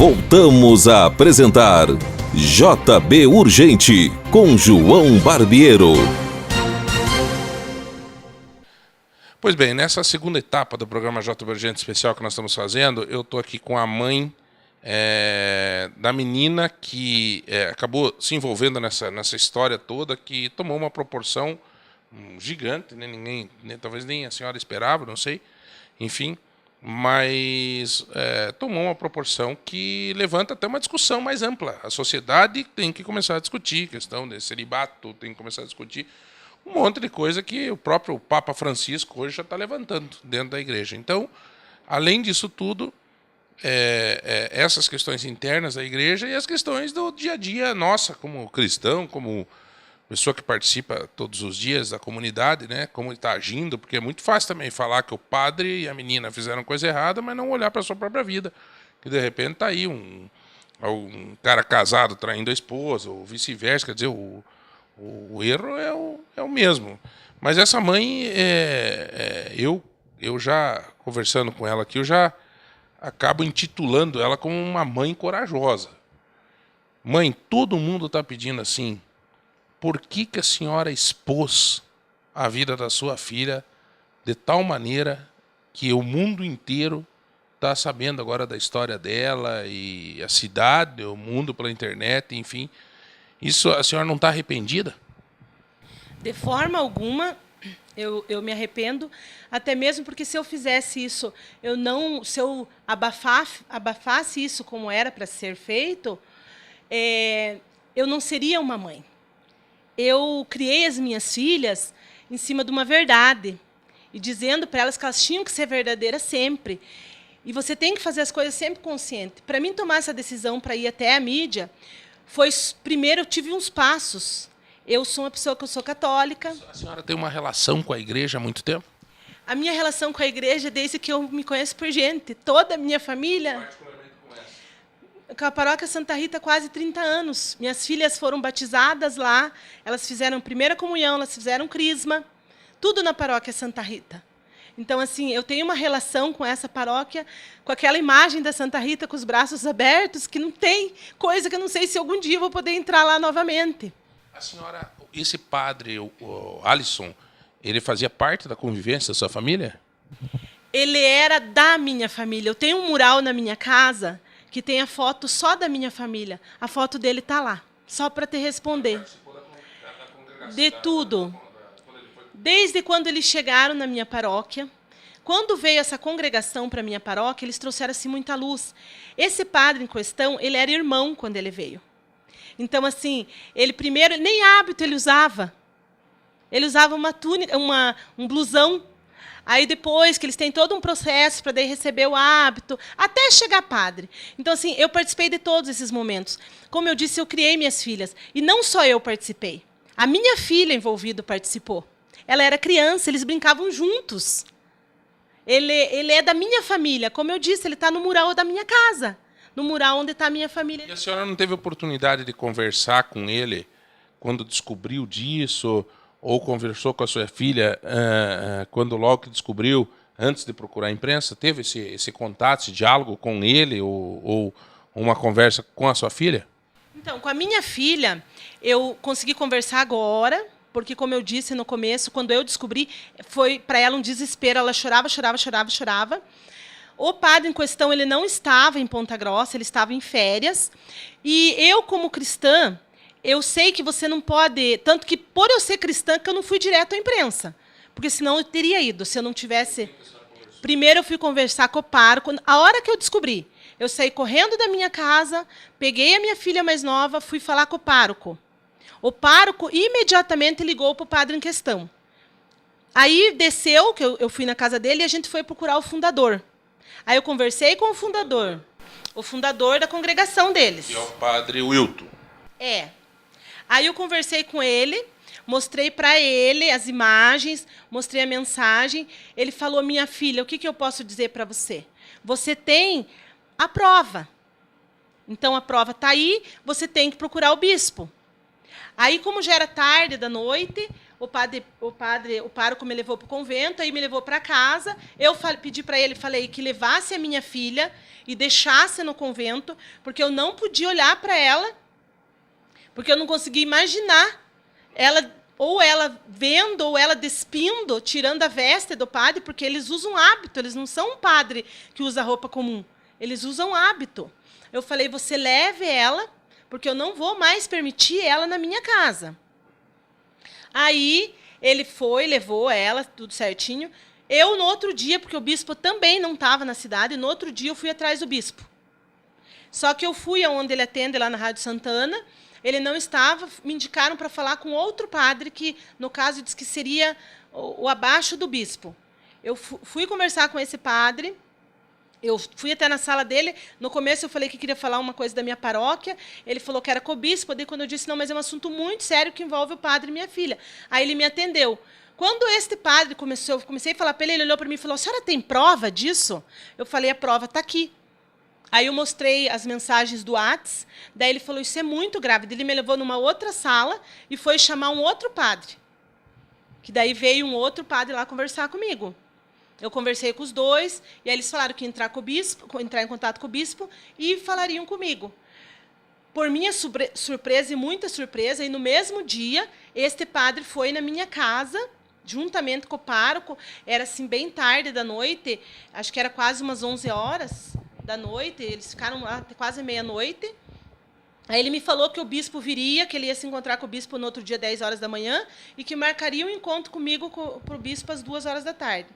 Voltamos a apresentar JB Urgente, com João Barbiero. Pois bem, nessa segunda etapa do programa JB Urgente Especial que nós estamos fazendo, eu estou aqui com a mãe da menina que acabou se envolvendo nessa história toda, que tomou uma proporção gigante, né? Talvez nem a senhora esperava, não sei, enfim, mas tomou uma proporção que levanta até uma discussão mais ampla. A sociedade tem que começar a discutir, questão de celibato, tem que começar a discutir um monte de coisa que o próprio Papa Francisco hoje já está levantando dentro da igreja. Então, além disso tudo, essas questões internas da igreja e as questões do dia a dia nossa, como cristão, como pessoa que participa todos os dias da comunidade, né, como está agindo, porque é muito fácil também falar que o padre e a menina fizeram coisa errada, mas não olhar para a sua própria vida, que de repente está aí um cara casado traindo a esposa, ou vice-versa, quer dizer, o erro é o mesmo. Mas essa mãe, eu já, conversando com ela aqui, eu já acabo intitulando ela como uma mãe corajosa. Mãe, todo mundo está pedindo assim, por que a senhora expôs a vida da sua filha de tal maneira que o mundo inteiro está sabendo agora da história dela, e a cidade, o mundo pela internet, enfim. Isso, a senhora não está arrependida? De forma alguma, eu me arrependo, até mesmo porque se eu fizesse isso, se eu abafasse isso como era para ser feito, eu não seria uma mãe. Eu criei as minhas filhas em cima de uma verdade, e dizendo para elas que elas tinham que ser verdadeiras sempre. E você tem que fazer as coisas sempre consciente. Para mim tomar essa decisão para ir até a mídia, primeiro eu tive uns passos. Eu sou uma pessoa que eu sou católica. A senhora tem uma relação com a igreja há muito tempo? A minha relação com a igreja é desde que eu me conheço por gente. Toda a minha família... Particularmente com essa? Com a paróquia Santa Rita há quase 30 anos. Minhas filhas foram batizadas lá, elas fizeram primeira comunhão, elas fizeram crisma, tudo na paróquia Santa Rita. Então, assim, eu tenho uma relação com essa paróquia, com aquela imagem da Santa Rita com os braços abertos, que não tem coisa que eu não sei se algum dia eu vou poder entrar lá novamente. A senhora, esse padre, o Alisson, ele fazia parte da convivência da sua família? Ele era da minha família. Eu tenho um mural na minha casa que tem a foto só da minha família. A foto dele está lá, só para te responder. De tudo. Desde quando eles chegaram na minha paróquia, quando veio essa congregação para a minha paróquia, eles trouxeram assim, muita luz. Esse padre em questão, ele era irmão quando ele veio. Então, assim, ele primeiro, nem hábito ele usava. Ele usava uma túnica, um blusão. Aí depois que eles têm todo um processo para daí receber o hábito, até chegar padre. Então, assim, eu participei de todos esses momentos. Como eu disse, eu criei minhas filhas. E não só eu participei. A minha filha envolvida participou. Ela era criança, eles brincavam juntos. Ele é da minha família. Como eu disse, ele está no mural da minha casa. No mural onde está a minha família. E a senhora não teve oportunidade de conversar com ele quando descobriu disso, ou conversou com a sua filha quando logo que descobriu, antes de procurar a imprensa? Teve esse contato, esse diálogo com ele, ou uma conversa com a sua filha? Então, com a minha filha, eu consegui conversar agora, porque, como eu disse no começo, quando eu descobri, foi para ela um desespero. Ela chorava, chorava, chorava, chorava. O padre em questão, ele não estava em Ponta Grossa, ele estava em férias. E eu, como cristã, eu sei que você não pode... Tanto que, por eu ser cristã, que eu não fui direto à imprensa. Porque, senão, eu teria ido, se eu não tivesse... Primeiro, eu fui conversar com o pároco. A hora que eu descobri, eu saí correndo da minha casa, peguei a minha filha mais nova, fui falar com o pároco. O pároco imediatamente ligou para o padre em questão. Aí desceu, que eu fui na casa dele, e a gente foi procurar o fundador. Aí eu conversei com o fundador da congregação deles. Que é o padre Wilton. Aí eu conversei com ele, mostrei para ele as imagens, mostrei a mensagem. Ele falou: minha filha, o que eu posso dizer para você? Você tem a prova. Então, a prova está aí, você tem que procurar o bispo. Aí, como já era tarde da noite, o pároco me levou para o convento, aí me levou para casa. Eu pedi para ele, falei que levasse a minha filha e deixasse no convento, porque eu não podia olhar para ela, porque eu não conseguia imaginar ela, ou ela vendo, ou ela despindo, tirando a veste do padre, porque eles usam hábito, eles não são um padre que usa roupa comum, eles usam hábito. Eu falei, você leve ela, porque eu não vou mais permitir ela na minha casa. Aí ele foi, levou ela, tudo certinho. Eu, no outro dia, porque o bispo também não estava na cidade, no outro dia eu fui atrás do bispo. Só que eu fui aonde ele atende, lá na Rádio Santana, ele não estava, me indicaram para falar com outro padre, que, no caso, disse que seria o abaixo do bispo. Eu fui conversar com esse padre, eu fui até na sala dele, no começo eu falei que queria falar uma coisa da minha paróquia, ele falou que era com o bispo, daí quando eu disse, não, mas é um assunto muito sério que envolve o padre e minha filha. Aí ele me atendeu. Quando este padre começou, eu comecei a falar para ele, ele olhou para mim e falou, a senhora tem prova disso? Eu falei, a prova está aqui. Aí eu mostrei as mensagens do Whats, daí ele falou, isso é muito grave. Ele me levou numa outra sala e foi chamar um outro padre. Que daí veio um outro padre lá conversar comigo. Eu conversei com os dois, e aí eles falaram que ia entrar em contato com o bispo e falariam comigo. Por minha surpresa e muita surpresa, e no mesmo dia, este padre foi na minha casa, juntamente com o pároco, era assim bem tarde da noite, acho que era quase umas 11 horas da noite, eles ficaram lá até quase meia-noite. Aí ele me falou que o bispo viria, que ele ia se encontrar com o bispo no outro dia, 10 horas da manhã, e que marcaria um encontro comigo para o bispo às 2 horas da tarde.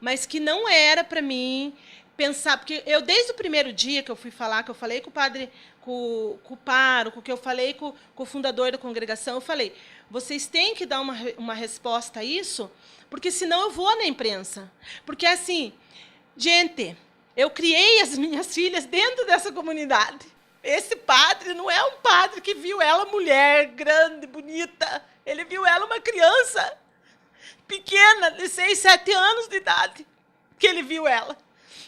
Mas que não era para mim pensar, porque eu, desde o primeiro dia que eu fui falar, que eu falei com o padre, com o pároco, que eu falei com o fundador da congregação, eu falei, vocês têm que dar uma resposta a isso, porque senão eu vou na imprensa. Porque, assim, gente, eu criei as minhas filhas dentro dessa comunidade. Esse padre não é um padre que viu ela mulher, grande, bonita. Ele viu ela uma criança pequena, de 6, 7 anos de idade, que ele viu ela.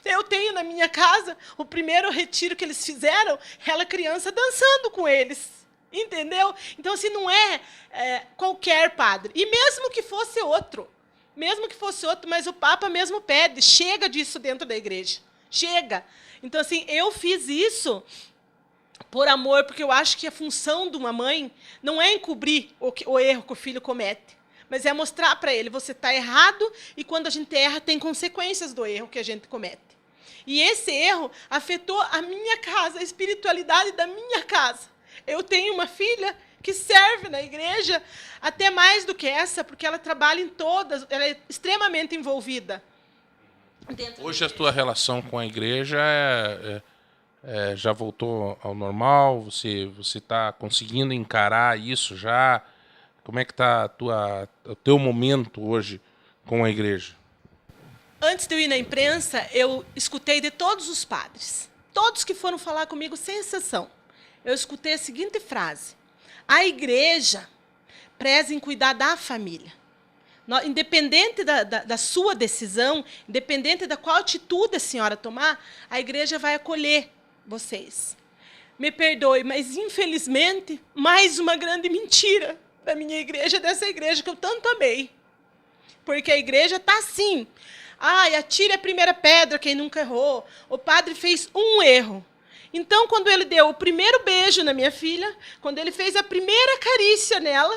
Eu tenho na minha casa, o primeiro retiro que eles fizeram, ela criança dançando com eles. Entendeu? Então, assim, não é qualquer padre. E mesmo que fosse outro, mas o Papa mesmo pede, chega disso dentro da igreja. Chega. Então, assim, eu fiz isso por amor, porque eu acho que a função de uma mãe não é encobrir o erro que o filho comete, mas é mostrar para ele, você está errado, e quando a gente erra, tem consequências do erro que a gente comete. E esse erro afetou a minha casa, a espiritualidade da minha casa. Eu tenho uma filha que serve na igreja, até mais do que essa, porque ela trabalha em todas, ela é extremamente envolvida. Hoje a tua relação com a igreja já voltou ao normal? Você está conseguindo encarar isso já? Como é que está o teu momento hoje com a igreja? Antes de eu ir na imprensa, eu escutei de todos os padres, todos que foram falar comigo, sem exceção. Eu escutei a seguinte frase: a igreja preza em cuidar da família. Independente da sua decisão, independente da qual atitude a senhora tomar, a igreja vai acolher vocês. Me perdoe, mas, infelizmente, mais uma grande mentira da minha igreja, dessa igreja que eu tanto amei. Porque a igreja está assim. Atire a primeira pedra, quem nunca errou. O padre fez um erro. Então, quando ele deu o primeiro beijo na minha filha, quando ele fez a primeira carícia nela,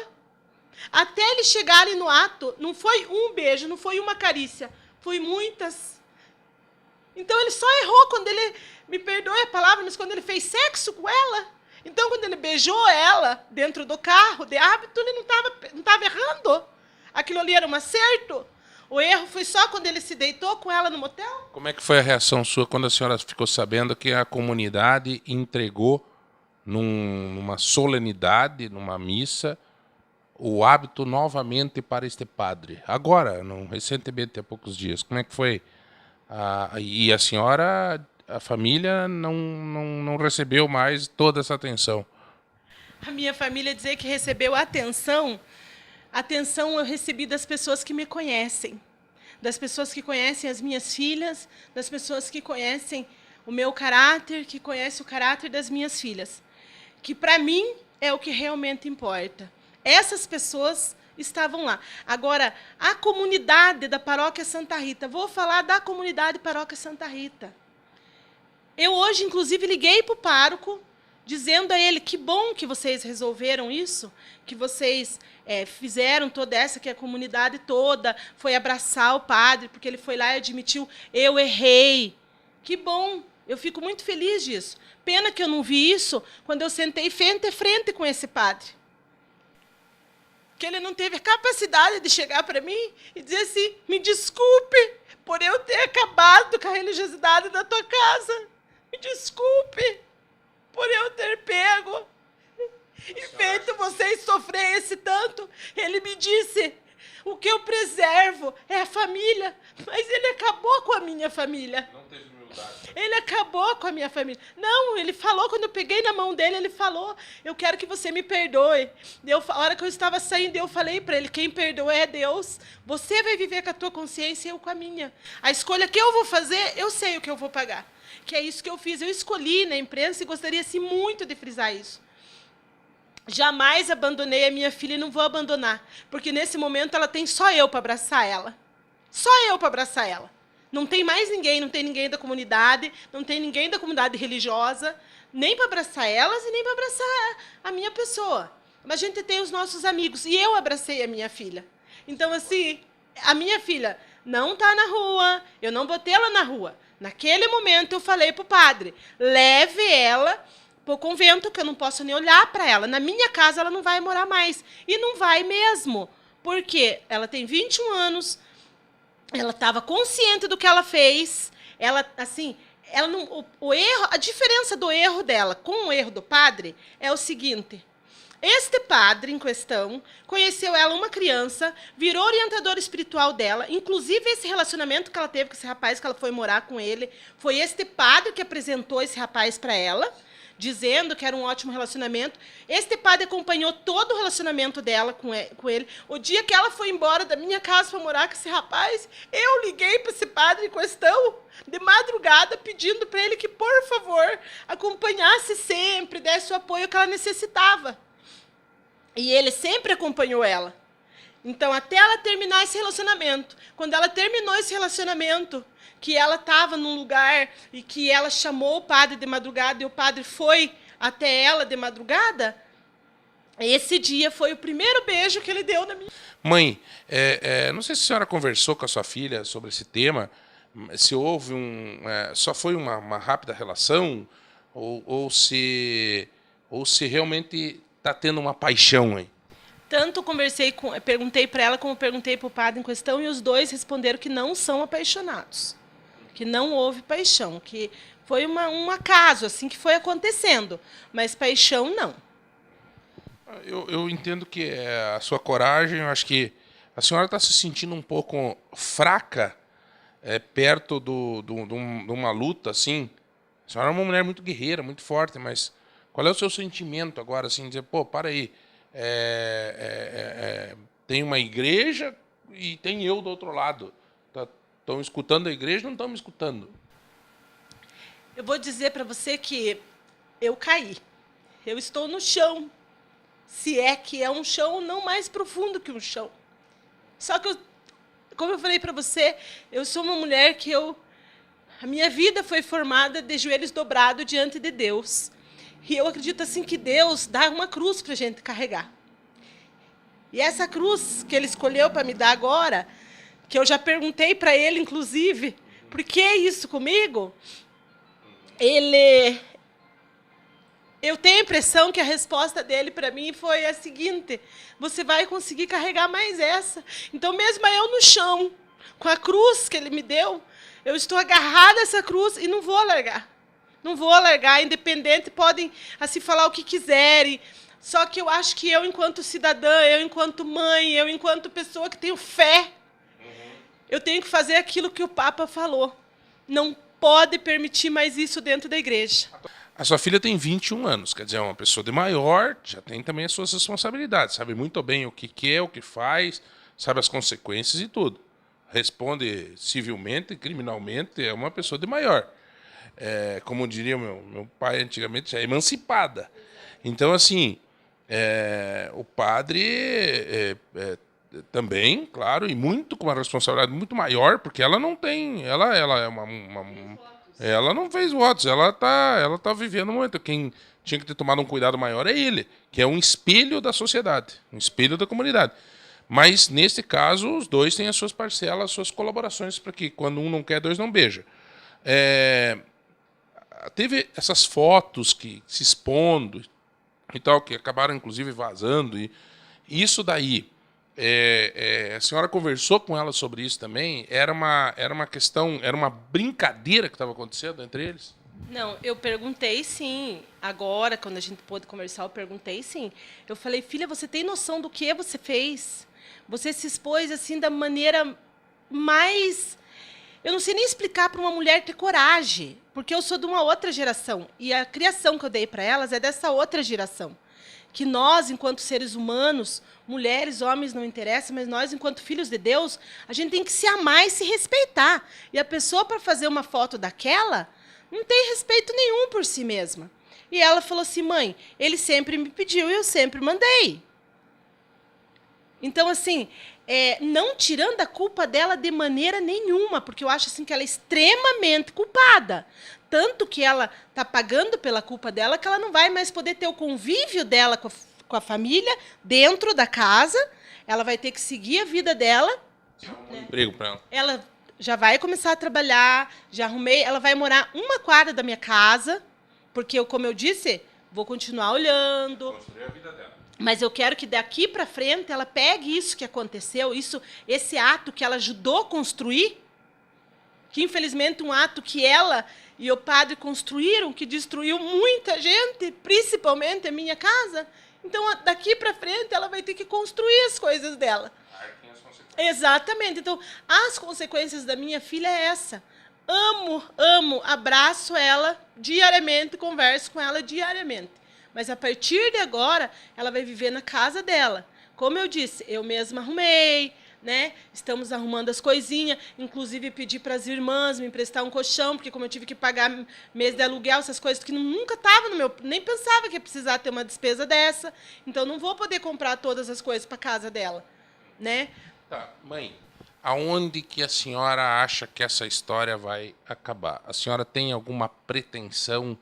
até eles chegarem no ato, não foi um beijo, não foi uma carícia, foi muitas. Então, ele só errou quando ele, me perdoe a palavra, mas quando ele fez sexo com ela. Então, quando ele beijou ela dentro do carro, de hábito, ele não estava errando. Aquilo ali era um acerto. O erro foi só quando ele se deitou com ela no motel. Como é que foi a reação sua quando a senhora ficou sabendo que a comunidade entregou, numa solenidade, numa missa, o hábito novamente para este padre? Agora, recentemente, há poucos dias. Como é que foi? E a senhora, a família, não recebeu mais toda essa atenção? A minha família dizer que recebeu atenção eu recebi das pessoas que me conhecem, das pessoas que conhecem as minhas filhas, das pessoas que conhecem o meu caráter, que conhecem o caráter das minhas filhas, que para mim é o que realmente importa. Essas pessoas estavam lá. Agora, a comunidade da Paróquia Santa Rita, vou falar da comunidade Paróquia Santa Rita. Eu hoje, inclusive, liguei para o pároco, dizendo a ele que bom que vocês resolveram isso, que vocês fizeram toda essa, que a comunidade toda foi abraçar o padre, porque ele foi lá e admitiu, eu errei. Que bom, eu fico muito feliz disso. Pena que eu não vi isso quando eu sentei frente a frente com esse padre. Que ele não teve a capacidade de chegar para mim e dizer assim, me desculpe por eu ter acabado com a religiosidade da tua casa. Me desculpe por eu ter pego e feito vocês sofrer esse tanto. Ele me disse, o que eu preservo é a família, mas ele acabou com a minha família. Não teve humildade. Ele acabou com a minha família. Não, ele falou, quando eu peguei na mão dele, ele falou, eu quero que você me perdoe. A hora que eu estava saindo, eu falei para ele, quem perdoa é Deus. Você vai viver com a tua consciência e eu com a minha. A escolha que eu vou fazer, eu sei o que eu vou pagar. Que é isso que eu fiz. Eu escolhi na imprensa e gostaria assim, muito de frisar isso. Jamais abandonei a minha filha e não vou abandonar. Porque nesse momento ela tem só eu para abraçar ela. Só eu para abraçar ela. Não tem mais ninguém, não tem ninguém da comunidade, não tem ninguém da comunidade religiosa, nem para abraçar elas e nem para abraçar a minha pessoa. Mas a gente tem os nossos amigos. E eu abracei a minha filha. Então, assim, a minha filha não está na rua, eu não botei ela na rua. Naquele momento, eu falei para o padre, leve ela para o convento, que eu não posso nem olhar para ela. Na minha casa, ela não vai morar mais. E não vai mesmo. Porque ela tem 21 anos, ela estava consciente do que ela fez. Ela, assim, ela não, o erro, a diferença do erro dela com o erro do padre é o seguinte. Este padre em questão conheceu ela uma criança, virou orientador espiritual dela, inclusive esse relacionamento que ela teve com esse rapaz, que ela foi morar com ele, foi este padre que apresentou esse rapaz para ela, dizendo que era um ótimo relacionamento. Este padre acompanhou todo o relacionamento dela com ele. O dia que ela foi embora da minha casa para morar com esse rapaz, eu liguei para esse padre em questão, de madrugada, pedindo para ele que, por favor, acompanhasse sempre, desse o apoio que ela necessitava. E ele sempre acompanhou ela. Então, até ela terminar esse relacionamento, quando ela terminou esse relacionamento, que ela estava num lugar e que ela chamou o padre de madrugada e o padre foi até ela de madrugada, esse dia foi o primeiro beijo que ele deu na minha... Mãe, não sei se a senhora conversou com a sua filha sobre esse tema, se houve só foi uma rápida relação, ou se realmente está tendo uma paixão aí. Tanto perguntei para ela como perguntei para o padre em questão, e os dois responderam que não são apaixonados, que não houve paixão, que foi um acaso assim que foi acontecendo, mas paixão não. Eu entendo que a sua coragem, eu acho que a senhora está se sentindo um pouco fraca perto de uma luta assim. A senhora é uma mulher muito guerreira, muito forte, mas qual é o seu sentimento agora, assim, dizer, pô, para aí, tem uma igreja e tem eu do outro lado. Estão escutando a igreja, não estão me escutando. Eu vou dizer para você que eu caí. Eu estou no chão. Se é que é um chão não mais profundo que um chão. Só que, como eu falei para você, eu sou uma mulher que a minha vida foi formada de joelhos dobrados diante de Deus. E eu acredito assim que Deus dá uma cruz para a gente carregar. E essa cruz que Ele escolheu para me dar agora, que eu já perguntei para Ele, inclusive, por que isso comigo? Eu tenho a impressão que a resposta dele para mim foi a seguinte: você vai conseguir carregar mais essa. Então, mesmo eu no chão, com a cruz que Ele me deu, eu estou agarrada a essa cruz e não vou largar. Não vou largar, independente, podem assim falar o que quiserem. Só que eu acho que eu, enquanto cidadã, eu, enquanto mãe, eu, enquanto pessoa que tenho fé, eu tenho que fazer aquilo que o Papa falou. Não pode permitir mais isso dentro da igreja. A sua filha tem 21 anos, quer dizer, é uma pessoa de maior, já tem também as suas responsabilidades, sabe muito bem o que quer, o que faz, sabe as consequências e tudo. Responde civilmente, criminalmente, é uma pessoa de maior. Como diria meu pai antigamente, já é emancipada. Então, assim, o padre Também, claro, e muito com uma responsabilidade muito maior, porque ela não tem, ela é ela não fez votos, ela tá vivendo muito. Quem tinha que ter tomado um cuidado maior é ele, que é um espelho da sociedade, um espelho da comunidade. Mas, nesse caso, os dois têm as suas parcelas, as suas colaborações, para que quando um não quer, dois não beija. Teve essas fotos que se expondo e tal, que acabaram, inclusive, vazando. E isso daí, a senhora conversou com ela sobre isso também? Era uma questão, era uma brincadeira que estava acontecendo entre eles? Não, eu perguntei sim. Agora, quando a gente pôde conversar, eu perguntei sim. Eu falei, filha, você tem noção do que você fez? Você se expôs assim da maneira mais... Eu não sei nem explicar para uma mulher ter coragem, porque eu sou de uma outra geração. E a criação que eu dei para elas é dessa outra geração. Que nós, enquanto seres humanos, mulheres, homens, não interessa, mas nós, enquanto filhos de Deus, a gente tem que se amar e se respeitar. E a pessoa, para fazer uma foto daquela, não tem respeito nenhum por si mesma. E ela falou assim, mãe, ele sempre me pediu e eu sempre mandei. Então, assim, não tirando a culpa dela de maneira nenhuma, porque eu acho assim, que ela é extremamente culpada. Tanto que ela está pagando pela culpa dela, que ela não vai mais poder ter o convívio dela com a família dentro da casa. Ela vai ter que seguir a vida dela. Um emprego para ela. Ela já vai começar a trabalhar, já arrumei. Ela vai morar uma quadra da minha casa, porque, como eu disse, vou continuar olhando. Construir a vida dela. Mas eu quero que daqui para frente ela pegue isso que aconteceu, esse ato que ela ajudou a construir, que infelizmente um ato que ela e o padre construíram, que destruiu muita gente, principalmente a minha casa. Então, daqui para frente, ela vai ter que construir as coisas dela. Exatamente. Então, as consequências da minha filha é essa. Amo, abraço ela diariamente, converso com ela diariamente. Mas, a partir de agora, ela vai viver na casa dela. Como eu disse, eu mesma arrumei, né? Estamos arrumando as coisinhas. Inclusive, pedi para as irmãs me emprestar um colchão, porque como eu tive que pagar mês de aluguel, essas coisas que nunca estavam no meu... Nem pensava que ia precisar ter uma despesa dessa. Então, não vou poder comprar todas as coisas para a casa dela, né? Tá, mãe, aonde que a senhora acha que essa história vai acabar? A senhora tem alguma pretensão...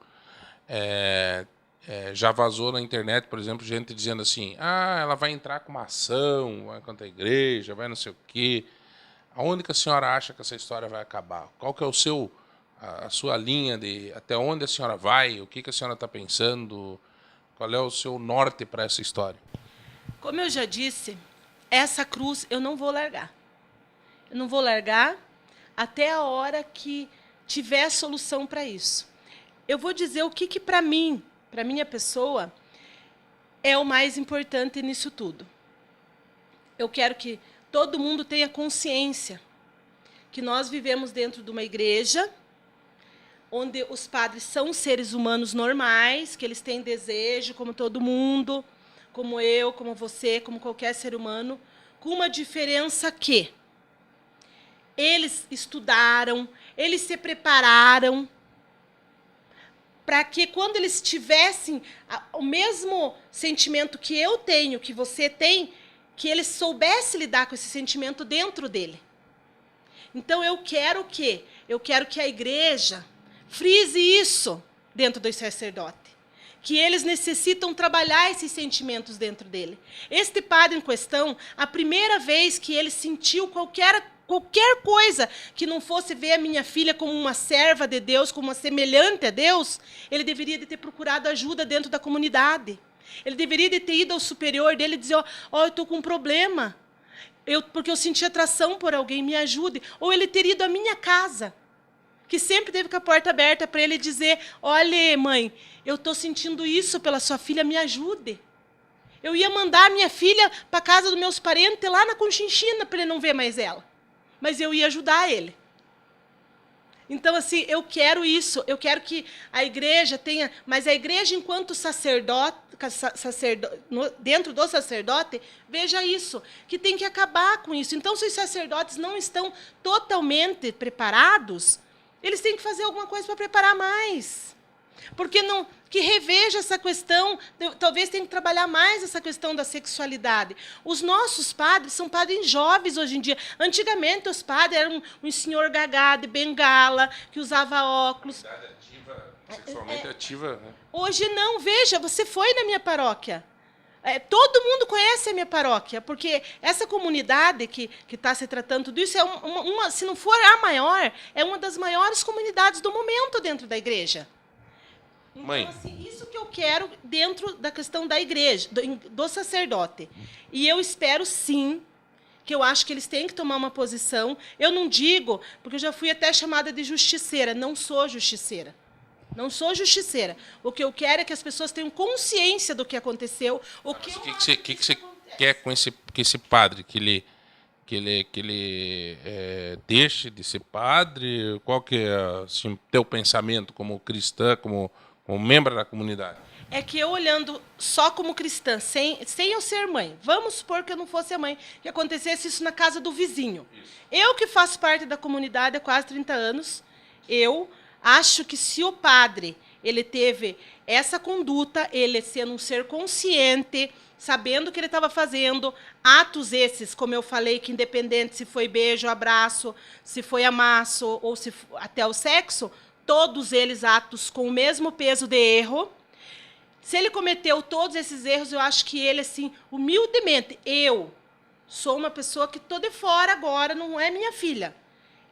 já vazou na internet, por exemplo, gente dizendo assim, ela vai entrar com uma ação, vai contra a igreja, vai não sei o quê. Aonde que a senhora acha que essa história vai acabar? Qual que é a sua linha de até onde a senhora vai? O que a senhora está pensando? Qual é o seu norte para essa história? Como eu já disse, essa cruz eu não vou largar. Eu não vou largar até a hora que tiver solução para isso. Eu vou dizer o que para mim, para minha pessoa, é o mais importante nisso tudo. Eu quero que todo mundo tenha consciência que nós vivemos dentro de uma igreja onde os padres são seres humanos normais, que eles têm desejo, como todo mundo, como eu, como você, como qualquer ser humano, com uma diferença que eles estudaram, eles se prepararam, para que, quando eles tivessem o mesmo sentimento que eu tenho, que você tem, que eles soubessem lidar com esse sentimento dentro dele. Então, eu quero o quê? Eu quero que a igreja frise isso dentro dos sacerdotes, que eles necessitam trabalhar esses sentimentos dentro dele. Este padre em questão, a primeira vez que ele sentiu qualquer coisa que não fosse ver a minha filha como uma serva de Deus, como uma semelhante a Deus, ele deveria de ter procurado ajuda dentro da comunidade. Ele deveria de ter ido ao superior dele e dizer, eu estou com um problema, porque eu senti atração por alguém, me ajude. Ou ele ter ido à minha casa, que sempre teve com a porta aberta para ele dizer, olha, mãe, eu estou sentindo isso pela sua filha, me ajude. Eu ia mandar a minha filha para a casa dos meus parentes, lá na Conchinchina, para ele não ver mais ela. Mas eu ia ajudar ele. Então, assim, eu quero isso. Eu quero que a igreja tenha... Mas a igreja, enquanto sacerdote, dentro do sacerdote, veja isso, que tem que acabar com isso. Então, se os sacerdotes não estão totalmente preparados, eles têm que fazer alguma coisa para preparar mais. Porque não, que reveja essa questão, talvez tenha que trabalhar mais essa questão da sexualidade. Os nossos padres são padres jovens hoje em dia. Antigamente, os padres eram um senhor gagá de bengala, que usava óculos. Sexualmente ativa. Né? Hoje não. Veja, você foi na minha paróquia. Todo mundo conhece a minha paróquia, porque essa comunidade que está se tratando tudo isso, se não for a maior, é uma das maiores comunidades do momento dentro da igreja. Então, Mãe. assim, isso que eu quero dentro da questão da igreja, do sacerdote. E eu espero, sim, que eu acho que eles têm que tomar uma posição. Eu não digo, porque eu já fui até chamada de justiceira. Não sou justiceira. Não sou justiceira. O que eu quero é que as pessoas tenham consciência do que aconteceu. O que você quer com esse padre? Que ele deixe de ser padre? Qual que é assim, teu pensamento como cristã, como membro da comunidade? É que eu, olhando só como cristã, sem eu ser mãe, vamos supor que eu não fosse a mãe, que acontecesse isso na casa do vizinho. Isso. Eu, que faço parte da comunidade há quase 30 anos, eu acho que se o padre ele teve essa conduta, ele sendo um ser consciente, sabendo o que ele estava fazendo, atos esses, como eu falei, que independente se foi beijo, abraço, se foi amasso ou se até o sexo, todos eles atos com o mesmo peso de erro. Se ele cometeu todos esses erros, eu acho que ele, assim, humildemente, eu sou uma pessoa que estou de fora agora, não é minha filha.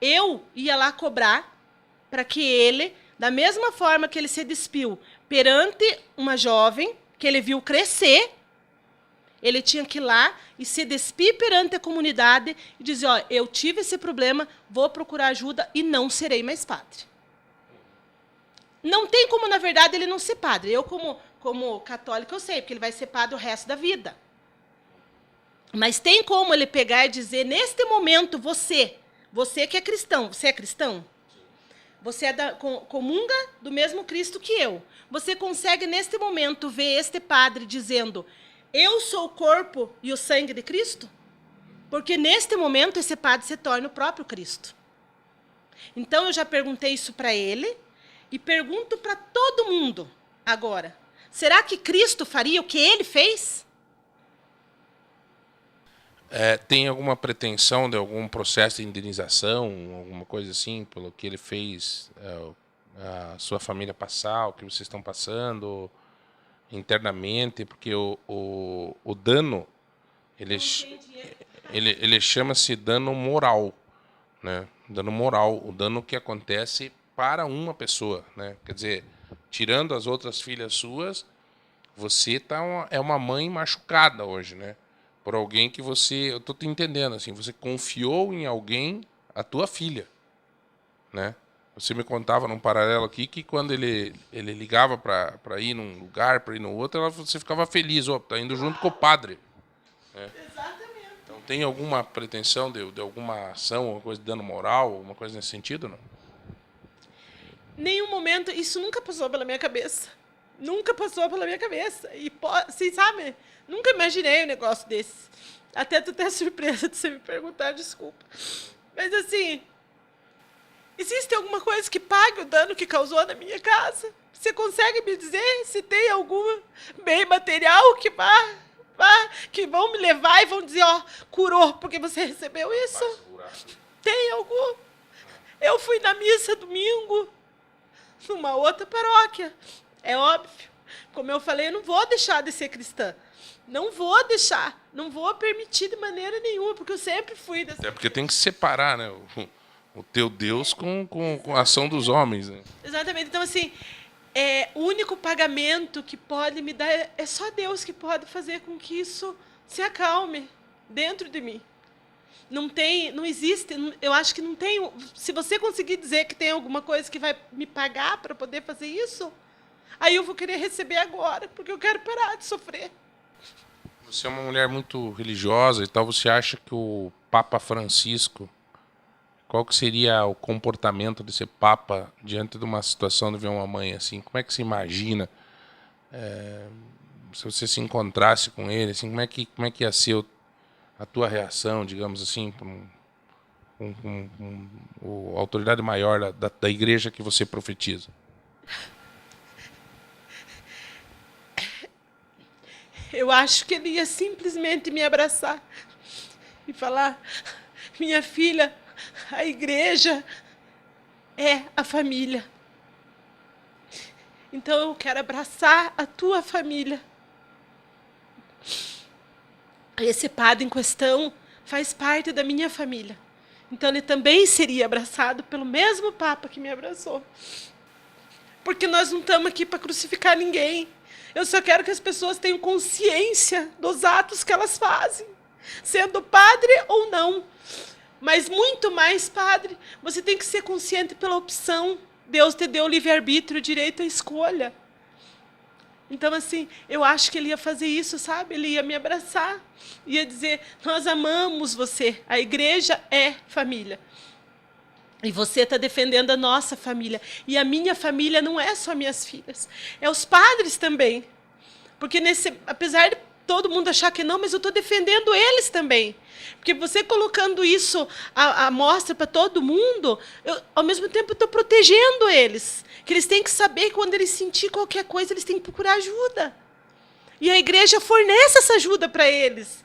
Eu ia lá cobrar para que ele, da mesma forma que ele se despiu perante uma jovem, que ele viu crescer, ele tinha que ir lá e se despir perante a comunidade e dizer, ó, eu tive esse problema, vou procurar ajuda e não serei mais padre. Não tem como, na verdade, ele não ser padre. Eu, como católica, eu sei, porque ele vai ser padre o resto da vida. Mas tem como ele pegar e dizer, neste momento, você que é cristão, você é cristão? Você comunga do mesmo Cristo que eu. Você consegue, neste momento, ver este padre dizendo, eu sou o corpo e o sangue de Cristo? Porque, neste momento, esse padre se torna o próprio Cristo. Então, eu já perguntei isso para ele e pergunto para todo mundo agora. Será que Cristo faria o que ele fez? Tem alguma pretensão de algum processo de indenização, alguma coisa assim, pelo que ele fez a sua família passar, o que vocês estão passando internamente? Porque o dano, ele chama-se dano moral, né? Dano moral, o dano que acontece para uma pessoa, né? Quer dizer, tirando as outras filhas suas, você é uma mãe machucada hoje, né? Por alguém que eu tô te entendendo, assim, você confiou em alguém a tua filha, né? Você me contava num paralelo aqui que quando ele ligava para ir num lugar, para ir no outro, você ficava feliz, ó, tá indo junto com o padre. Né? Exatamente. Então tem alguma pretensão de alguma ação, alguma coisa de dano moral, alguma coisa nesse sentido, não? Nenhum momento, isso nunca passou pela minha cabeça. Nunca passou pela minha cabeça. E, assim, sabe, nunca imaginei um negócio desse. Até tô até surpresa de você me perguntar, desculpa. Mas, assim, existe alguma coisa que pague o dano que causou na minha casa? Você consegue me dizer se tem algum bem material que vão me levar e vão dizer, ó, curou porque você recebeu isso? Tem algum? Eu fui na missa domingo, numa outra paróquia. É óbvio. Como eu falei, eu não vou deixar de ser cristã. Não vou deixar. Não vou permitir de maneira nenhuma, porque eu sempre fui dessa. É porque tem que separar, né? O teu Deus com a ação dos homens, né? Exatamente. Então, assim, o único pagamento que pode me dar é só Deus que pode fazer com que isso se acalme dentro de mim. Não existe, eu acho que não tem. Se você conseguir dizer que tem alguma coisa que vai me pagar para poder fazer isso, aí eu vou querer receber agora, porque eu quero parar de sofrer. Você é uma mulher muito religiosa e tal, você acha que o Papa Francisco, qual que seria o comportamento desse Papa diante de uma situação de ver uma mãe assim? Como é que se imagina, se você se encontrasse com ele, assim, como é que ia ser a tua reação, digamos assim, com a autoridade maior da igreja que você profetiza? eu acho que ele ia simplesmente me abraçar e falar: minha filha, a igreja é a família. Então eu quero abraçar a tua família. Esse padre em questão faz parte da minha família. Então ele também seria abraçado pelo mesmo Papa que me abraçou. Porque nós não estamos aqui para crucificar ninguém. Eu só quero que as pessoas tenham consciência dos atos que elas fazem, sendo padre ou não. Mas muito mais, padre, você tem que ser consciente pela opção. Deus te deu o livre-arbítrio, o direito à escolha. Então, assim, eu acho que ele ia fazer isso, sabe? Ele ia me abraçar, ia dizer: nós amamos você, a igreja é família. E você está defendendo a nossa família. E a minha família não é só minhas filhas, é os padres também. Porque, apesar de todo mundo achar que não, mas eu estou defendendo eles também. Porque você colocando isso à mostra para todo mundo, ao mesmo tempo estou protegendo eles. Que eles têm que saber que quando eles sentirem qualquer coisa, eles têm que procurar ajuda. E a igreja fornece essa ajuda para eles.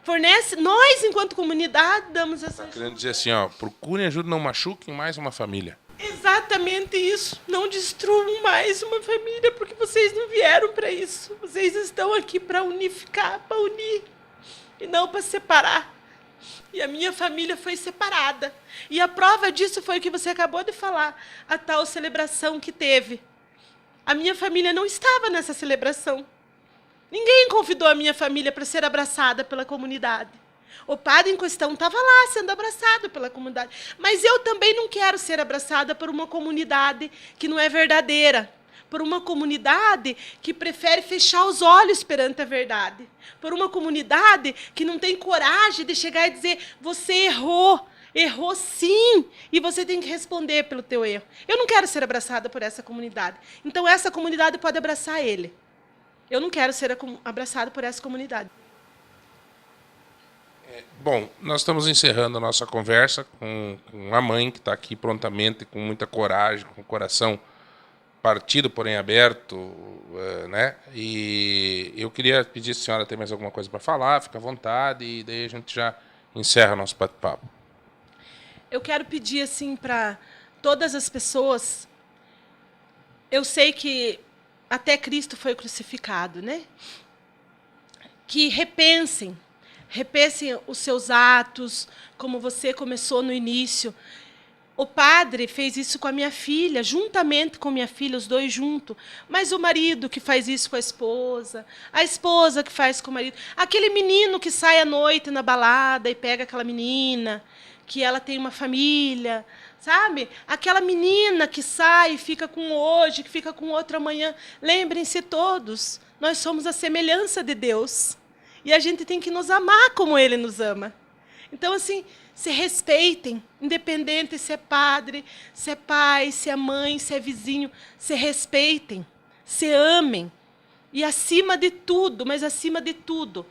Fornece, nós, enquanto comunidade, damos essa ajuda. Querendo dizer assim, ó, procurem ajuda, não machuquem mais uma família. Exatamente isso. Não destruam mais uma família, porque vocês não vieram para isso. Vocês estão aqui para unificar, para unir, e não para separar. E a minha família foi separada. E a prova disso foi o que você acabou de falar, a tal celebração que teve. A minha família não estava nessa celebração. Ninguém convidou a minha família para ser abraçada pela comunidade. O padre em questão estava lá sendo abraçado pela comunidade. Mas eu também não quero ser abraçada por uma comunidade que não é verdadeira. Por uma comunidade que prefere fechar os olhos perante a verdade. Por uma comunidade que não tem coragem de chegar e dizer: você errou. Errou sim, e você tem que responder pelo teu erro. Eu não quero ser abraçada por essa comunidade. Então essa comunidade pode abraçar ele. Eu não quero ser abraçado por essa comunidade. Bom, nós estamos encerrando a nossa conversa com a mãe, que está aqui prontamente, com muita coragem, com o coração partido, porém aberto, né? E eu queria pedir se a senhora tem mais alguma coisa para falar, fica à vontade, e daí a gente já encerra nosso bate-papo. Eu quero pedir assim para todas as pessoas. Eu sei que até Cristo foi crucificado, né? Que repensem os seus atos, como você começou no início. O padre fez isso com a minha filha, juntamente com minha filha, os dois juntos. Mas o marido que faz isso com a esposa que faz com o marido, aquele menino que sai à noite na balada e pega aquela menina, que ela tem uma família, sabe? Aquela menina que sai e fica com hoje, que fica com outra amanhã. Lembrem-se todos, nós somos a semelhança de Deus. E a gente tem que nos amar como Ele nos ama. Então, assim, se respeitem, independente se é padre, se é pai, se é mãe, se é vizinho, se respeitem, se amem. E acima de tudo, mas acima de tudo,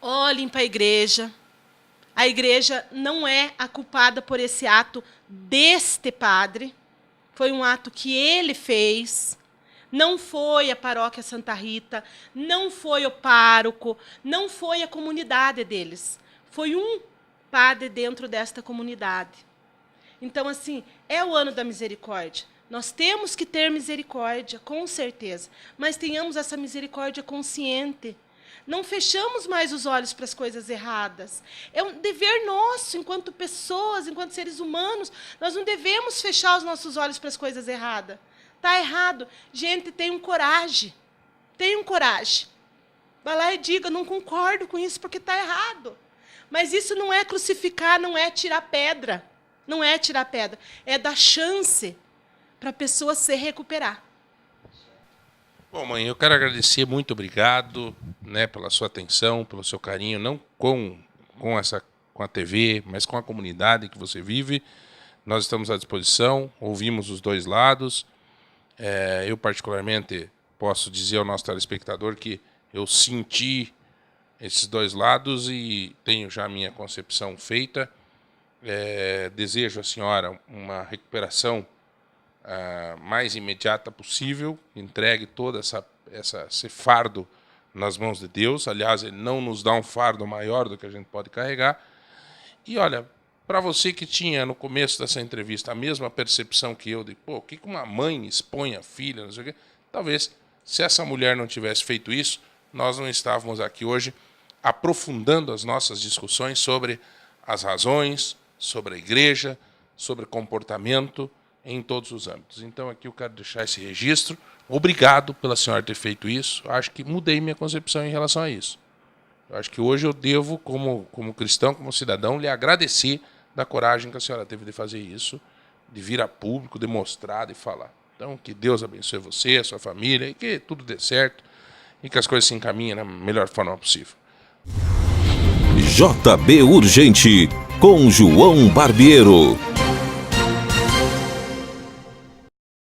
olhem para a igreja. A igreja não é a culpada por esse ato deste padre. Foi um ato que ele fez. Não foi a paróquia Santa Rita, não foi o pároco, não foi a comunidade deles. Foi um padre dentro desta comunidade. Então, assim, é o ano da misericórdia. Nós temos que ter misericórdia, com certeza, mas tenhamos essa misericórdia consciente. Não fechamos mais os olhos para as coisas erradas. É um dever nosso, enquanto pessoas, enquanto seres humanos, nós não devemos fechar os nossos olhos para as coisas erradas. Está errado. Gente, tenham coragem. Tenham coragem. Vá lá e diga: não concordo com isso porque está errado. Mas isso não é crucificar, não é tirar pedra. Não é tirar pedra. É dar chance para a pessoa se recuperar. Bom, mãe, eu quero agradecer, muito obrigado, né, pela sua atenção, pelo seu carinho, não com a TV, mas com a comunidade que você vive. Nós estamos à disposição, ouvimos os dois lados. Eu, particularmente, posso dizer ao nosso telespectador que eu senti esses dois lados e tenho já a minha concepção feita. Desejo à senhora uma recuperação mais imediata possível, entregue todo esse fardo nas mãos de Deus. Aliás, Ele não nos dá um fardo maior do que a gente pode carregar. E olha, para você que tinha no começo dessa entrevista a mesma percepção que eu de, pô, o que uma mãe expõe a filha, não sei o quê, talvez, se essa mulher não tivesse feito isso, nós não estávamos aqui hoje aprofundando as nossas discussões sobre as razões, sobre a igreja, sobre comportamento em todos os âmbitos. Então aqui eu quero deixar esse registro. Obrigado pela senhora ter feito isso. Acho que mudei minha concepção em relação a isso. Eu acho que hoje eu devo, como cristão, como cidadão, lhe agradecer da coragem que a senhora teve de fazer isso, de vir a público, de mostrar, de falar. Então, que Deus abençoe você, a sua família, e que tudo dê certo, e que as coisas se encaminhem da melhor forma possível. JB Urgente, com João Barbiero.